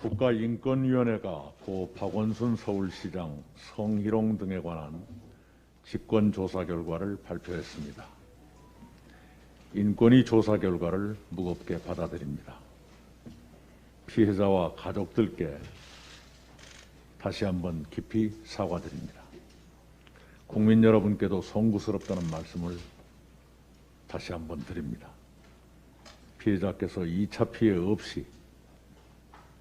국가인권위원회가 고 박원순 서울시장, 성희롱 등에 관한 직권조사 결과를 발표했습니다. 인권위 조사 결과를 무겁게 받아들입니다. 피해자와 가족들께 다시 한번 깊이 사과드립니다. 국민 여러분께도 송구스럽다는 말씀을 다시 한번 드립니다. 피해자께서 2차 피해 없이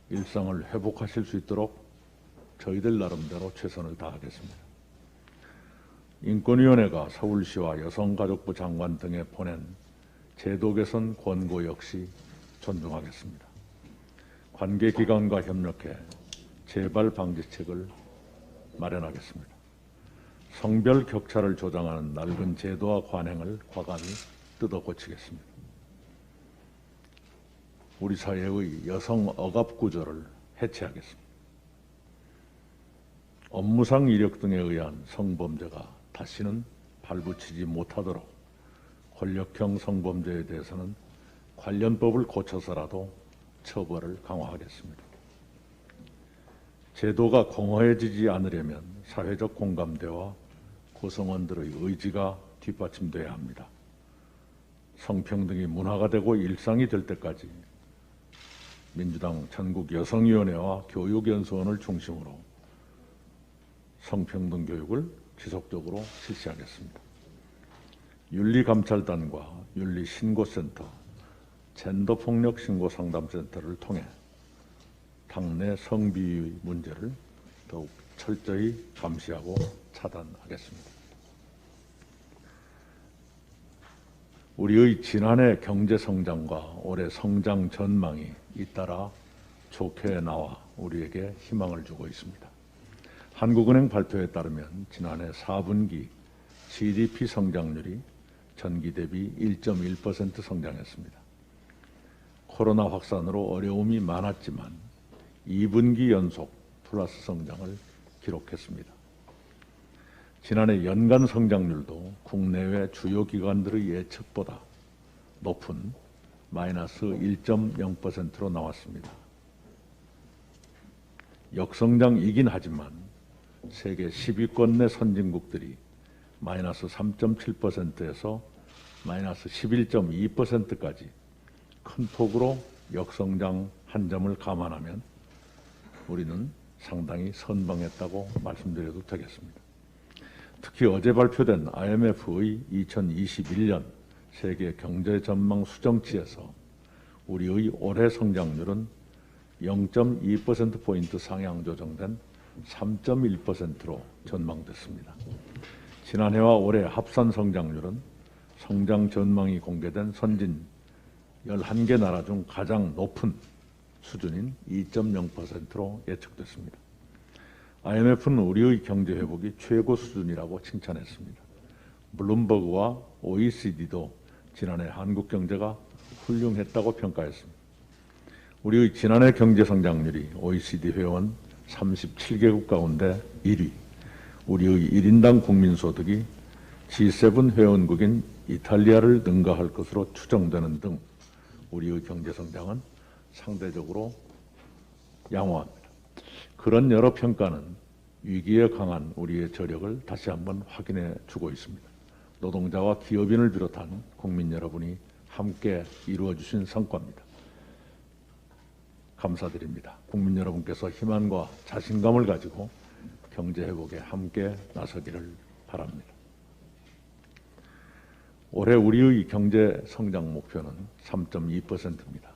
일상을 회복하실 수 있도록 저희들 나름대로 최선을 다하겠습니다. 인권위원회가 서울시와 여성가족부 장관 등에 보낸 제도 개선 권고 역시 존중하겠습니다. 관계기관과 협력해 재발 방지책을 마련하겠습니다. 성별 격차를 조장하는 낡은 제도와 관행을 과감히 뜯어 고치겠습니다. 우리 사회의 여성 억압 구조를 해체하겠습니다. 업무상 이력 등에 의한 성범죄가 다시는 발붙이지 못하도록 권력형 성범죄에 대해서는 관련법을 고쳐서라도 처벌을 강화하겠습니다. 제도가 공허해지지 않으려면 사회적 공감대와 구성원들의 의지가 뒷받침돼야 합니다. 성평등이 문화가 되고 일상이 될 때까지 민주당 전국여성위원회와 교육연수원을 중심으로 성평등 교육을 지속적으로 실시하겠습니다. 윤리감찰단과 윤리신고센터, 젠더폭력신고상담센터를 통해 당내 성비위 문제를 더욱 철저히 감시하고 차단하겠습니다. 우리의 지난해 경제성장과 올해 성장 전망이 잇따라 좋게 나와 우리에게 희망을 주고 있습니다. 한국은행 발표에 따르면 지난해 4분기 GDP 성장률이 전기 대비 1.1% 성장했습니다. 코로나 확산으로 어려움이 많았지만 2분기 연속 플러스 성장을 기록했습니다. 지난해 연간 성장률도 국내외 주요 기관들의 예측보다 높은 마이너스 1.0%로 나왔습니다. 역성장이긴 하지만 세계 10위권 내 선진국들이 마이너스 3.7%에서 마이너스 11.2%까지 큰 폭으로 역성장 한 점을 감안하면 우리는 상당히 선방했다고 말씀드려도 되겠습니다. 특히 어제 발표된 IMF의 2021년 세계 경제 전망 수정치에서 우리의 올해 성장률은 0.2%포인트 상향 조정된 3.1%로 전망됐습니다. 지난해와 올해 합산 성장률은 성장 전망이 공개된 선진 11개 나라 중 가장 높은 수준인 2.0%로 예측됐습니다. IMF는 우리의 경제 회복이 최고 수준이라고 칭찬했습니다. 블룸버그와 OECD도 지난해 한국 경제가 훌륭했다고 평가했습니다. 우리의 지난해 경제 성장률이 OECD 회원 37개국 가운데 1위, 우리의 1인당 국민소득이 G7 회원국인 이탈리아를 능가할 것으로 추정되는 등 우리의 경제 성장은 상대적으로 양호합니다. 그런 여러 평가는 위기에 강한 우리의 저력을 다시 한번 확인해 주고 있습니다. 노동자와 기업인을 비롯한 국민 여러분이 함께 이루어 주신 성과입니다. 감사드립니다. 국민 여러분께서 희망과 자신감을 가지고 경제 회복에 함께 나서기를 바랍니다. 올해 우리의 경제 성장 목표는 3.2%입니다.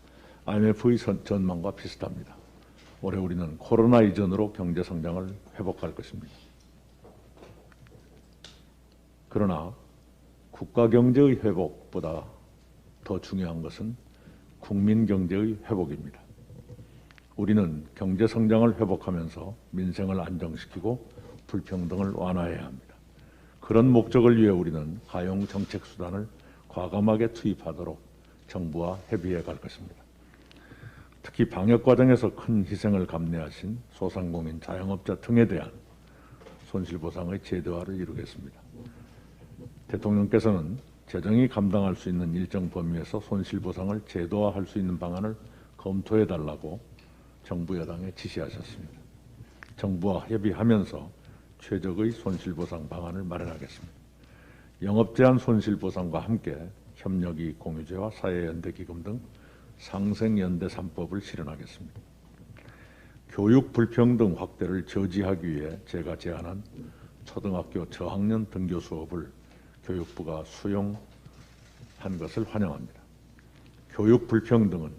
IMF의 전망과 비슷합니다. 올해 우리는 코로나 이전으로 경제 성장을 회복할 것입니다. 그러나 국가 경제의 회복보다 더 중요한 것은 국민 경제의 회복입니다. 우리는 경제 성장을 회복하면서 민생을 안정시키고 불평등을 완화해야 합니다. 그런 목적을 위해 우리는 가용 정책 수단을 과감하게 투입하도록 정부와 협의해 갈 것입니다. 특히 방역 과정에서 큰 희생을 감내하신 소상공인 자영업자 등에 대한 손실보상의 제도화를 이루겠습니다. 대통령께서는 재정이 감당할 수 있는 일정 범위에서 손실보상을 제도화할 수 있는 방안을 검토해달라고 정부 여당에 지시하셨습니다. 정부와 협의하면서 최적의 손실보상 방안을 마련하겠습니다. 영업제한 손실보상과 함께 협력이 공유제와 사회연대기금 등 상생연대 3법을 실현하겠습니다. 교육 불평등 확대를 저지하기 위해 제가 제안한 초등학교 저학년 등교 수업을 교육부가 수용한 것을 환영합니다. 교육 불평등은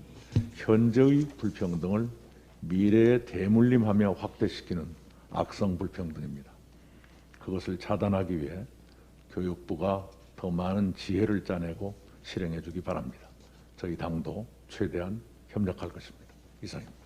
현재의 불평등을 미래에 대물림하며 확대시키는 악성 불평등입니다. 그것을 차단하기 위해 교육부가 더 많은 지혜를 짜내고 실행해 주기 바랍니다. 저희 당도 최대한 협력할 것입니다. 이상입니다.